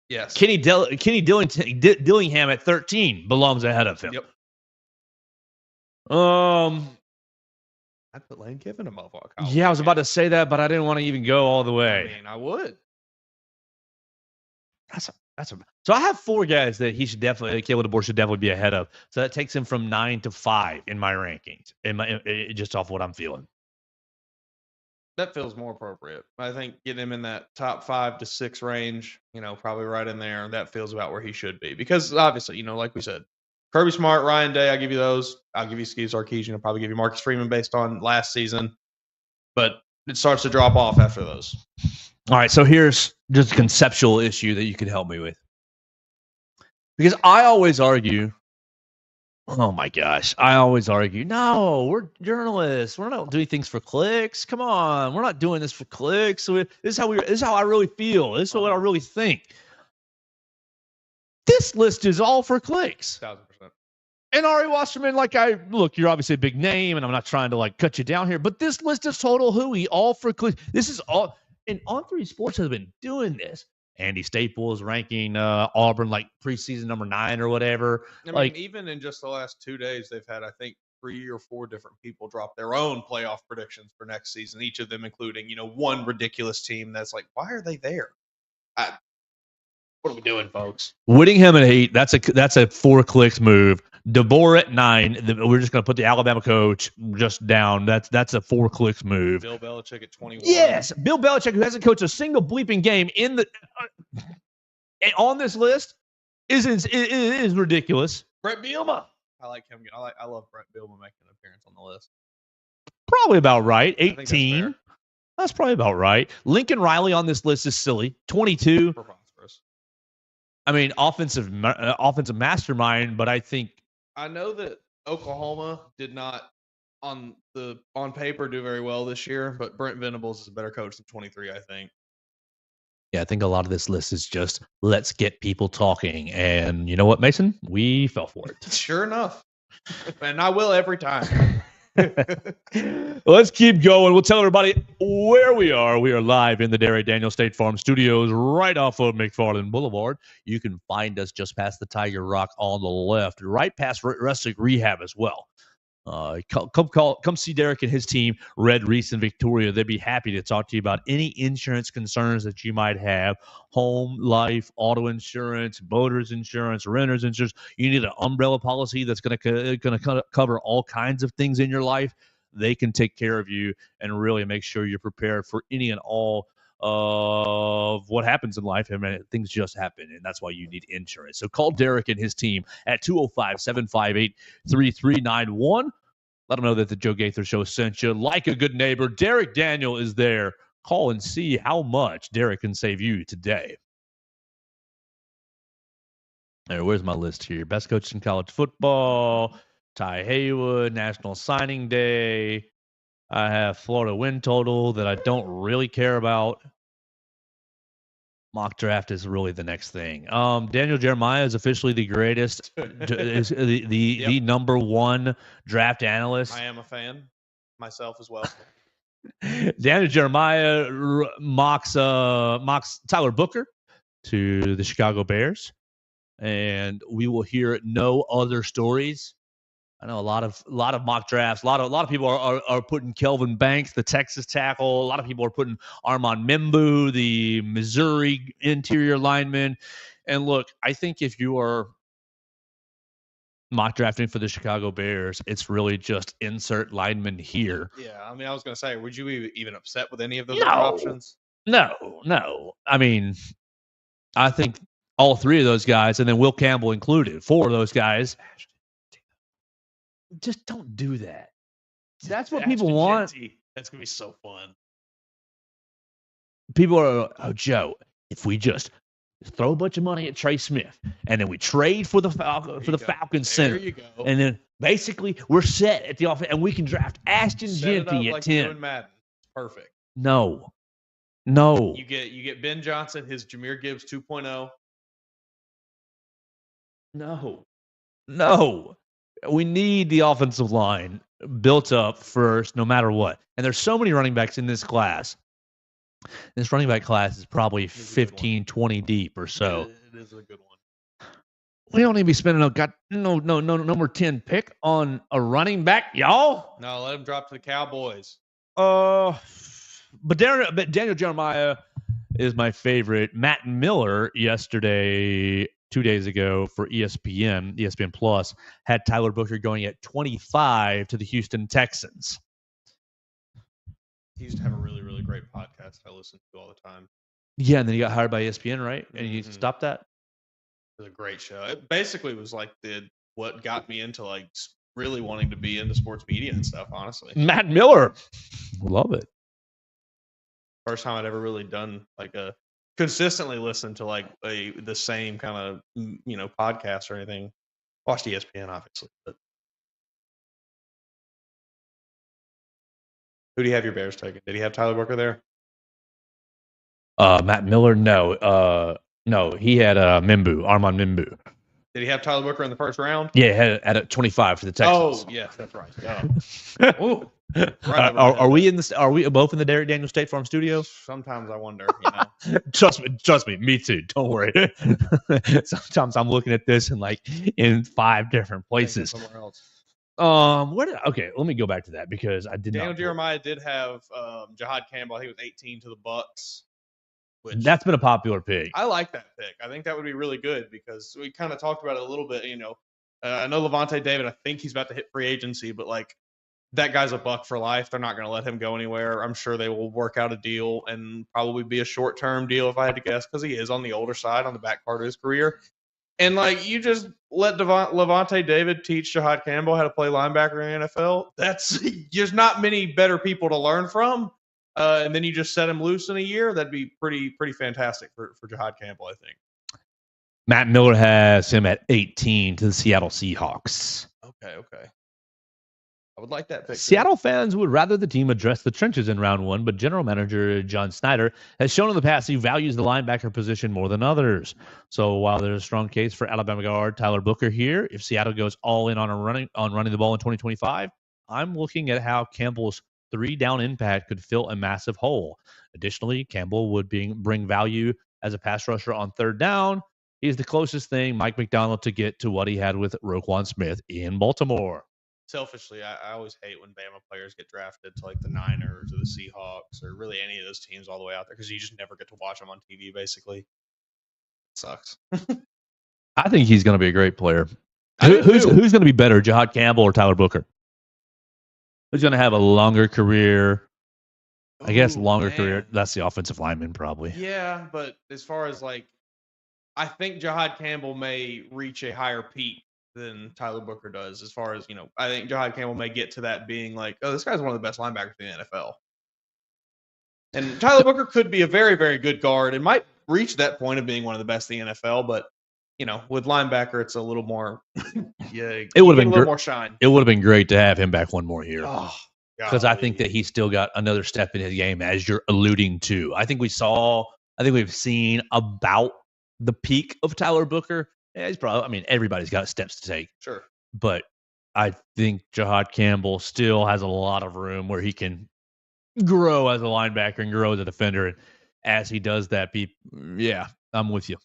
Yes. Kenny Dillingham at 13 belongs ahead of him. Yep. I'd put Lane Kiffin above Kyle. Yeah, I was about to say that, but I didn't want to even go all the way. I would. So I have 4 guys that Kalen DeBoer should definitely be ahead of. So that takes him from 9 to 5 in my rankings, just off what I'm feeling. That feels more appropriate. I think getting him in that top 5 to 6 range, probably right in there. That feels about where he should be. Because obviously, like we said, Kirby Smart, Ryan Day, I'll give you those. I'll give you Steve Sarkisian. I'll probably give you Marcus Freeman based on last season. But it starts to drop off after those. All right, so here's just a conceptual issue that you can help me with. Because I always argue, oh my gosh, no, we're journalists. We're not doing things for clicks. Come on, we're not doing this for clicks. This is how I really feel. This is what I really think. This list is all for clicks. 1,000%. And Ari Wasserman, you're obviously a big name, and I'm not trying to cut you down here, but this list is total hooey, all for clicks. This is all, and On3 Sports has been doing this. Andy Staples ranking Auburn preseason number 9 or whatever. I mean, even in just the last 2 days, they've had, I think, 3 or 4 different people drop their own playoff predictions for next season, each of them including, one ridiculous team that's why are they there? What are we doing, folks? Whittingham at 8, that's a 4 clicks move. DeBoer at 9, we're just going to put the Alabama coach just down. That's a 4 clicks move. Bill Belichick at 21. Yes, Bill Belichick, who hasn't coached a single bleeping game on this list, is ridiculous. Brett Bielema. I like him. I love Brett Bielema making an appearance on the list. Probably about right. 18. That's probably about right. Lincoln Riley on this list is silly. 22. Preposterous. I mean, offensive mastermind, but I know that Oklahoma did not on paper do very well this year, but Brent Venables is a better coach than 23, I think. Yeah, I think a lot of this list is just let's get people talking. And you know what, Mason? We fell for it. Sure enough. And I will every time. Let's keep going. We'll tell everybody where we are. We are live in the Derry Daniel State Farm Studios right off of McFarland Boulevard. You can find us just past the Tiger Rock on the left, right past Wrestling Rehab as well. Come see Derek and his team, Red Reese and Victoria. They'd be happy to talk to you about any insurance concerns that you might have: home, life, auto insurance, boaters insurance, renters insurance. You need an umbrella policy that's going to cover all kinds of things in your life. They can take care of you and really make sure you're prepared for any and all of what happens in life. I mean, things just happen, and that's why you need insurance. So call Derek and his team at 205-758-3391. Let them know that the Joe Gaither Show sent you. Like a good neighbor, Derek Daniel is there. Call and see how much Derek can save you today. There, where's my list here? Best coach in college football, Ty Haywood, National Signing Day. I have Florida win total that I don't really care about. Mock draft is really the next thing. Daniel Jeremiah is officially the greatest, is the number 1 draft analyst. I am a fan myself as well. Daniel Jeremiah mocks Tyler Booker to the Chicago Bears, and we will hear no other stories. I know a lot of mock drafts. A lot of people are putting Kelvin Banks, the Texas tackle. A lot of people are putting Armand Membu, the Missouri interior lineman. And look, I think if you are mock drafting for the Chicago Bears, it's really just insert lineman here. Yeah, I mean, I was going to say, would you be even upset with any of those options? No. I mean, I think all 3 of those guys, and then Will Campbell included, 4 of those guys. Just don't do that. That's what people want. That's going to be so fun. People are, Joe, if we just throw a bunch of money at Trey Smith and then we trade for the Falcons center. There you go. And then basically we're set at the offense and we can draft Ashton Jeanty at 10. Madden. It's perfect. No. You get Ben Johnson, his Jahmyr Gibbs 2.0. No. We need the offensive line built up first, no matter what. And there's so many running backs in this class. This running back class is probably 15, 20 deep or so. It is a good one. We don't need to be spending no number 10 pick on a running back, y'all. No, let him drop to the Cowboys. But Daniel Jeremiah is my favorite. Matt Miller yesterday, 2 days ago for ESPN Plus, had Tyler Booker going at 25 to the Houston Texans. He used to have a really, really great podcast I listen to all the time. Yeah, and then he got hired by ESPN, right? And you Mhm. stopped that? It was a great show. It basically was like what got me into like really wanting to be into sports media and stuff, honestly. Matt Miller. Love it. First time I'd ever really done like a consistently listened to like the same kind of podcast or anything. Watched ESPN obviously, but who do you have your Bears taking? Did he have Tyler Booker there? Matt Miller, no. No, he had Mimbu, Armand Mimbu. Did he have Tyler Booker in the first round? Yeah, had at 25 for the Texans. Oh, yes, that's right. Ooh, right over my Are head we there. in this? Are we both in the Derek Daniels State Farm studio? Sometimes I wonder, Trust me, me too. Don't worry. Sometimes I'm looking at this and like in 5 different thinking places. somewhere else. Okay, let me go back to that because I did Daniel not. Jeremiah did have Jahad Campbell. I think it was 18 to the Bucks. Which That's been a popular pick. I like that pick. I think that would be really good because we kind of talked about it a little bit. I know Levante David. I think he's about to hit free agency, but like that guy's a buck for life. They're not going to let him go anywhere. I'm sure they will work out a deal and probably be a short-term deal if I had to guess because he is on the older side on the back part of his career. And like you just let Levante David teach Jahad Campbell how to play linebacker in the NFL. That's there's not many better people to learn from. And then you just set him loose in a year. That'd be pretty fantastic for Jahad Campbell, I think. Matt Miller has him at 18 to the Seattle Seahawks. Okay. I would like that pick. Seattle fans would rather the team address the trenches in round 1, but general manager John Snyder has shown in the past he values the linebacker position more than others. So while there's a strong case for Alabama guard Tyler Booker here, if Seattle goes all in on running the ball in 2025, I'm looking at how Campbell's 3-down impact could fill a massive hole. Additionally, Campbell would bring value as a pass rusher on 3rd down. He's the closest thing Mike McDonald to get to what he had with Roquan Smith in Baltimore. Selfishly, I always hate when Bama players get drafted to like the Niners or the Seahawks or really any of those teams all the way out there because you just never get to watch them on TV, basically. It sucks. I think he's going to be a great player. Who's going to be better, Jahad Campbell or Tyler Booker? Who's going to have a longer career? I guess longer career. That's the offensive lineman, probably. Yeah, but as far as like, I think Jahad Campbell may reach a higher peak than Tyler Booker does. As far as I think Jahad Campbell may get to that being like, oh, this guy's one of the best linebackers in the NFL. And Tyler Booker could be a very, very good guard and might reach that point of being one of the best in the NFL, but with linebacker, it's a little more. It would have been a little more shine. It would have been great to have him back one more year. Oh, because I think that he's still got another step in his game, as you're alluding to. I think we've seen about the peak of Tyler Booker. Yeah, he's probably. I mean, everybody's got steps to take. Sure, but I think Jahad Campbell still has a lot of room where he can grow as a linebacker and grow as a defender. And as he does that, I'm with you.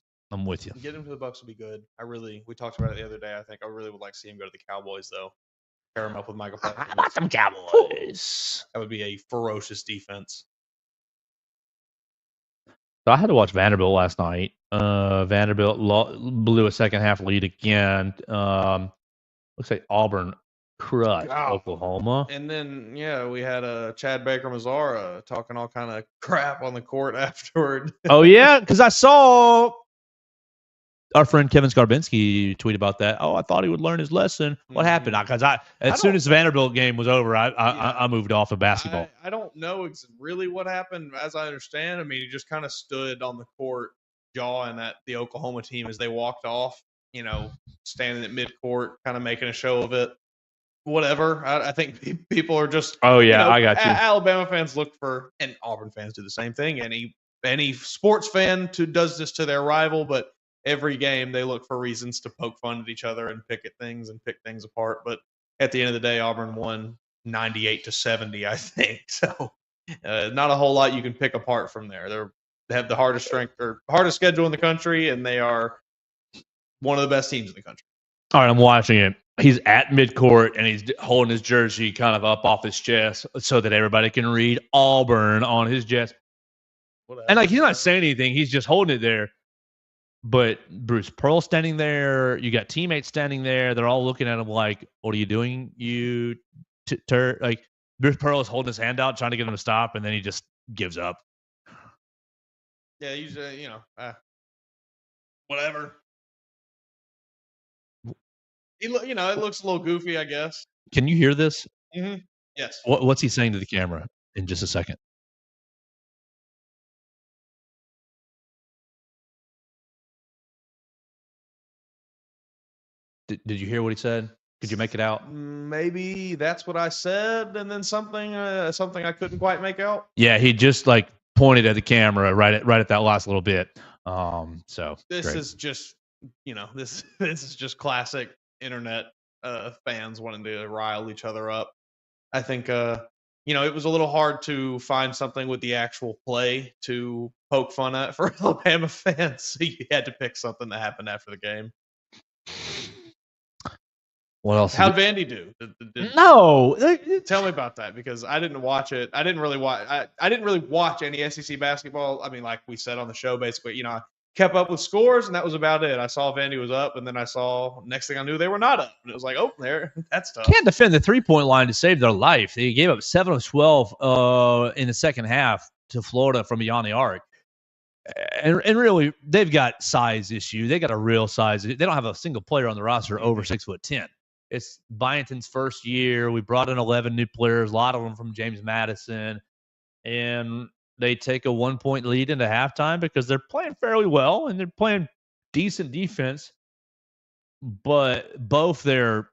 Get him to the Bucks would be good. We talked about it the other day. I think I really would like to see him go to the Cowboys, though. Pair him up with Michael Patrick. How about some Cowboys? That would be a ferocious defense. So I had to watch Vanderbilt last night. Vanderbilt blew a second half lead again. Looks like Auburn crushed Oklahoma. And then, we had Chad Baker-Mazara talking all kind of crap on the court afterward. Oh, yeah? Because I saw our friend Kevin Skarbinski tweet about that. Oh, I thought he would learn his lesson. What happened? Because as soon as the Vanderbilt game was over, I moved off of basketball. I don't know really what happened. As I understand, I mean, he just kind of stood on the court jawing at the Oklahoma team as they walked off, standing at midcourt, kind of making a show of it. Whatever. I think people are just. Oh, yeah, I got you. Alabama fans look for, and Auburn fans do the same thing. Any sports fan does this to their rival, but every game they look for reasons to poke fun at each other and pick at things and pick things apart. But at the end of the day, Auburn won 98-70, I think. So not a whole lot you can pick apart from there. They have the hardest schedule in the country, and they are one of the best teams in the country. All right, I'm watching it. He's at midcourt, and he's holding his jersey kind of up off his chest so that everybody can read Auburn on his chest. And he's not saying anything. He's just holding it there. But Bruce Pearl standing there. You got teammates standing there. They're all looking at him like, "What are you doing? You like Bruce Pearl is holding his hand out, trying to get him to stop, and then he just gives up. Yeah, he's whatever. It looks a little goofy, I guess. Can you hear this? Mm-hmm. Yes. What's he saying to the camera in just a second? Did you hear what he said? Could you make it out? Maybe that's what I said, and then something I couldn't quite make out. Yeah, he just like pointed at the camera right at that last little bit. So This great. is just this is just classic internet fans wanting to rile each other up. I think it was a little hard to find something with the actual play to poke fun at for Alabama fans. So you had to pick something that happened after the game. What else? How'd Vandy do? No, tell me about that because I didn't watch it. I didn't really watch any SEC basketball. I mean, like we said on the show, basically, I kept up with scores, and that was about it. I saw Vandy was up, and then I saw next thing I knew they were not up, and it was like, oh, that's tough. Can't defend the 3-point line to save their life. They gave up 7 of 12 in the second half to Florida from beyond the arc. And really, they've got size issue. They got a real size. They don't have a single player on the roster over 6'10". It's Byington's first year. We brought in 11 new players, a lot of them from James Madison, and they take a 1-point lead into halftime because they're playing fairly well and they're playing decent defense. But both their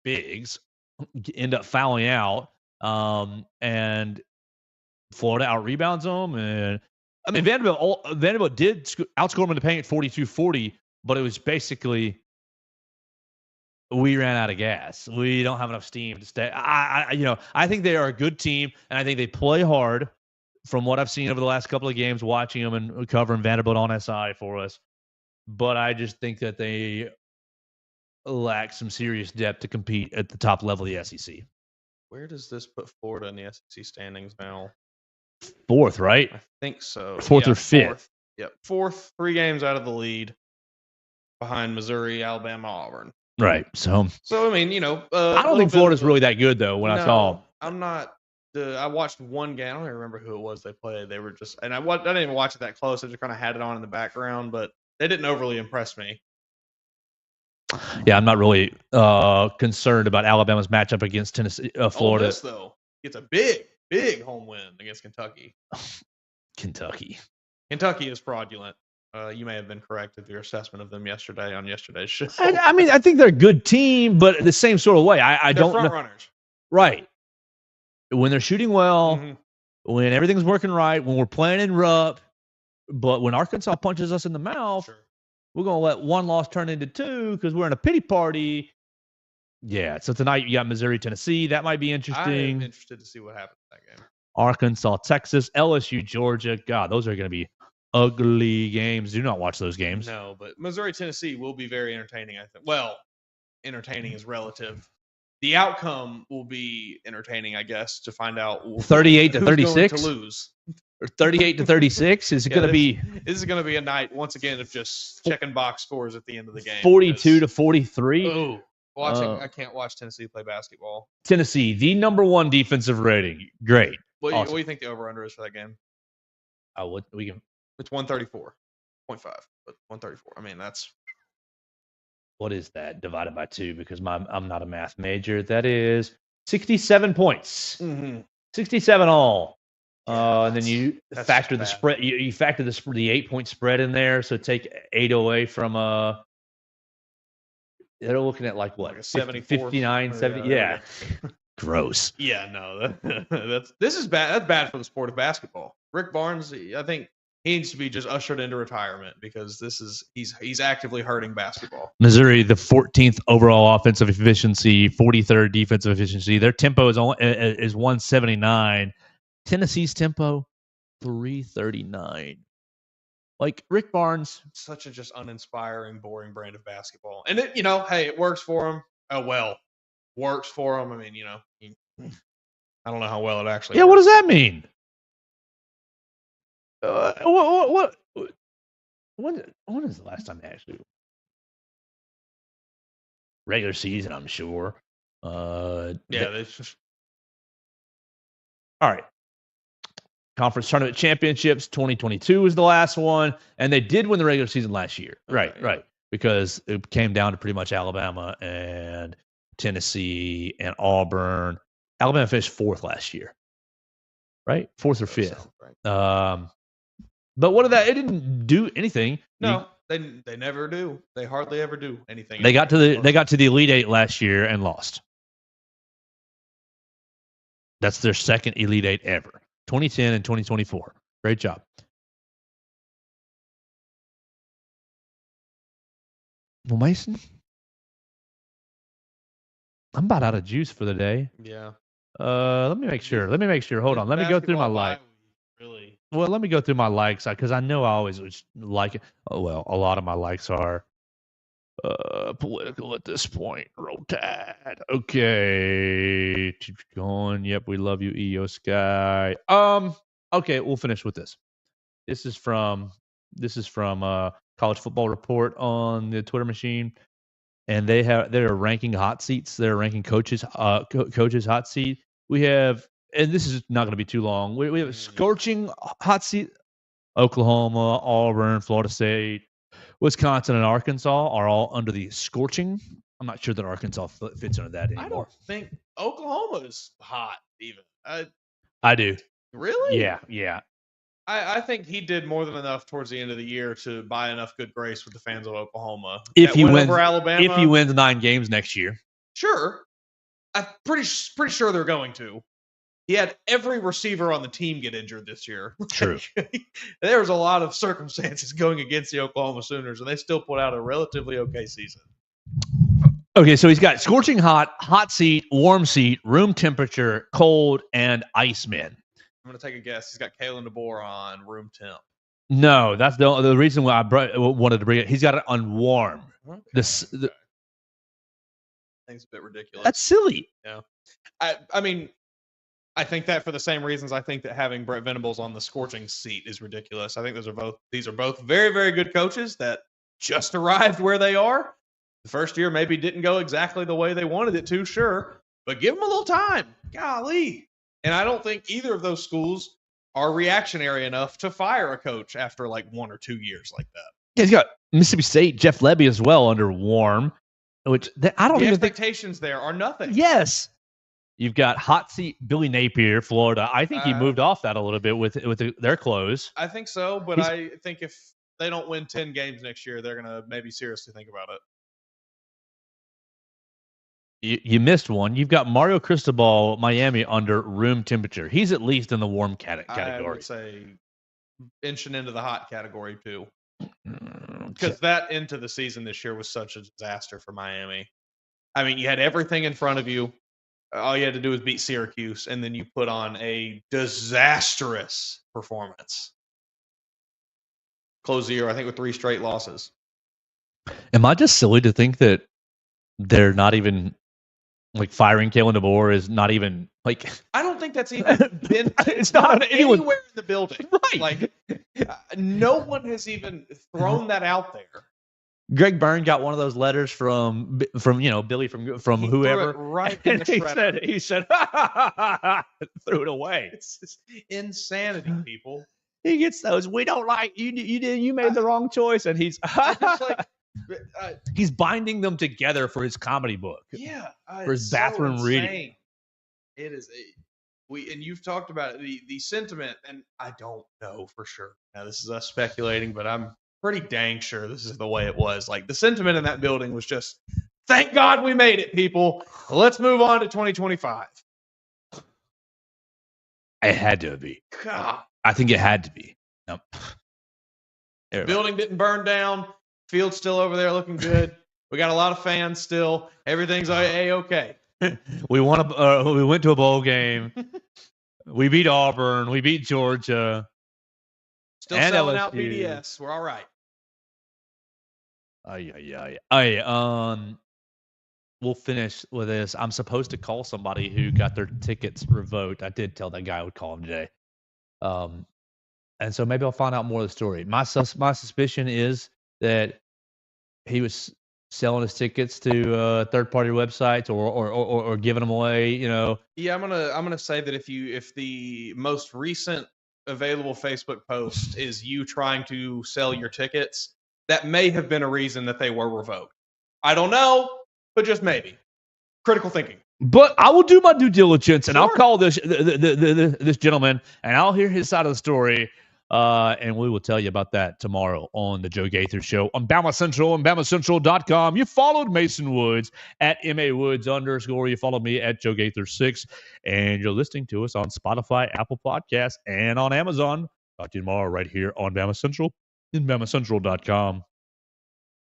bigs end up fouling out, and Florida out rebounds them. And I mean, Vanderbilt did outscore them in the paint 42-40, but it was basically we ran out of gas. We don't have enough steam to stay. I think they are a good team, and I think they play hard. From what I've seen over the last couple of games, watching them and covering Vanderbilt on SI for us, but I just think that they lack some serious depth to compete at the top level of the SEC. Where does this put Florida in the SEC standings now? 4th, right? I think so. 4th or 5th. 4th. Yep, 4th, 3 games out of the lead, behind Missouri, Alabama, Auburn. Right. So I mean, I don't think Florida's really that good though. I saw, I'm not. I watched one game. I don't even remember who it was they played. They were just, and I didn't even watch it that close. I just kind of had it on in the background, but they didn't overly impress me. Yeah, I'm not really concerned about Alabama's matchup against Tennessee, Florida. Ole Miss, though, gets a big home win against Kentucky. Kentucky is fraudulent. You may have been correct with your assessment of them yesterday on yesterday's show. I mean, I think they're a good team, but the same sort of way. I they're don't front know. Runners. Right. When they're shooting well, when everything's working right, when we're playing in Rupp, but when Arkansas punches us in the mouth, we're going to let one loss turn into 2 because we're in a pity party. Yeah, so tonight you got Missouri, Tennessee. That might be interesting. I'm interested to see what happens in that game. Arkansas, Texas, LSU, Georgia. God, those are going to be ugly games. Do not watch those games. No, but Missouri, Tennessee will be very entertaining, I think. Well, entertaining is relative. The outcome will be entertaining, I guess, to find out 38-36 to lose. Or 38-36 is going to be. This is going to be a night once again of just checking box scores at the end of the game. 42-43. Oh, I can't watch Tennessee play basketball. Tennessee, the number 1 defensive rating. Great. What do you think the over/under is for that game? We can. It's 134.5, but 134. I mean, that's. What is that divided by 2? Because I'm not a math major. That is 67 points. 67 all. And then you factor the spread. You factor the 8-point spread in there. So take 8 away from they're looking at like what? Like 59, 70. Yeah. Gross. Yeah, no. This is bad. That's bad for the sport of basketball. Rick Barnes, I think he needs to be just ushered into retirement because he's actively hurting basketball. Missouri, the 14th overall offensive efficiency, 43rd defensive efficiency. Their tempo is 179. Tennessee's tempo 339. Like Rick Barnes, such a just uninspiring, boring brand of basketball. And it, hey, it works for him. Oh well, works for him. I mean, I don't know how well it actually. Yeah, works. what does that mean? What? When is the last time they actually regular season? I'm sure. Yeah, All right. Conference Tournament Championships 2022 is the last one, and they did win the regular season last year. Okay. Right. Because it came down to pretty much Alabama and Tennessee and Auburn. Alabama finished 4th last year, right? 4th or 5th. Right. But what did that? It didn't do anything. No, they never do. They hardly ever do anything. They got to the Elite Eight last year and lost. That's their second Elite Eight ever. 2010 and 2024. Great job. Well, Mason, I'm about out of juice for the day. Yeah. Let me make sure. Hold on. Let me go through my likes. Really? Well, let me go through my likes because I know I always like it. Oh, well, a lot of my likes are political at this point. Roll Tide. Okay. Keep going. Yep, we love you, EO Sky. Okay, we'll finish with this. This is from College Football Report on the Twitter machine, and they're ranking hot seats. They're ranking coaches hot seat. We have, and this is not going to be too long. We have a scorching hot seat. Oklahoma, Auburn, Florida State, Wisconsin, and Arkansas are all under the scorching. I'm not sure that Arkansas fits under that anymore. I don't think Oklahoma is hot even. I do. Really? Yeah. I think he did more than enough towards the end of the year to buy enough good grace with the fans of Oklahoma. If he wins over Alabama, if he wins 9 games next year, sure. I'm pretty sure they're going to. He had every receiver on the team get injured this year. True. There was a lot of circumstances going against the Oklahoma Sooners, and they still put out a relatively okay season. Okay, so he's got scorching hot seat, warm seat, room temperature, cold, and Iceman. I'm going to take a guess. He's got Kalen DeBoer on room temp. No, that's the reason why I wanted to bring it. He's got it on warm. Okay. The thing's a bit ridiculous. That's silly. Yeah. I mean, I think that for the same reasons I think that having Brett Venables on the scorching seat is ridiculous. I think these are both very, very good coaches that just arrived where they are. The first year maybe didn't go exactly the way they wanted it to, sure, but give them a little time. Golly. And I don't think either of those schools are reactionary enough to fire a coach after like 1 or 2 years like that. Yeah, he's got Mississippi State, Jeff Lebby as well under warm, which I don't even think expectations there are nothing. Yes. You've got hot seat Billy Napier, Florida. I think he moved off that a little bit with their close. I think so, but I think if they don't win 10 games next year, they're going to maybe seriously think about it. You missed one. You've got Mario Cristobal, Miami, under room temperature. He's at least in the warm category. I would say inching into the hot category too. Because that into the season this year was such a disaster for Miami. I mean, you had everything in front of you. All you had to do was beat Syracuse, and then you put on a disastrous performance. Close the year, I think, with 3 straight losses. Am I just silly to think that they're not even like firing Kalen DeBoer is not even like? I don't think that's even been. It's not anywhere in the building, right? Like no one has even thrown that out there. Greg Byrne got one of those letters from Billy from He whoever, threw it right in the shredder. he said threw it away. It's just insanity, people. He gets those. We don't like you. You made the wrong choice, and he's he's binding them together for his comedy book. Yeah, for his bathroom reading. It is and you've talked about it, the sentiment, and I don't know for sure. Now this is us speculating, but I'm pretty dang sure this is the way it was. Like the sentiment in that building was just, thank God we made it, people. Let's move on to 2025. It had to be. God. I think it had to be. Nope. Building didn't burn down. Field's still over there looking good. We got a lot of fans still. Everything's A-okay. We went to a bowl game. We beat Auburn. We beat Georgia. Still selling out BDS. We're all right. We'll finish with this. I'm supposed to call somebody who got their tickets revoked. I did tell that guy I would call him today. And so maybe I'll find out more of the story. My suspicion is that he was selling his tickets to third-party websites or giving them away, Yeah, I'm gonna say that if the most recent available Facebook post is you trying to sell your tickets, that may have been a reason that they were revoked. I don't know, but just maybe. Critical thinking. But I will do my due diligence, and I'll Sure. call this gentleman, and I'll hear his side of the story, and we will tell you about that tomorrow on the Joe Gaither Show on Bama Central and BamaCentral.com. You followed Mason Woods at MAWoods_. You followed me at Joe Gaither6, and you're listening to us on Spotify, Apple Podcasts, and on Amazon. Talk to you tomorrow right here on Bama Central and BamaCentral.com.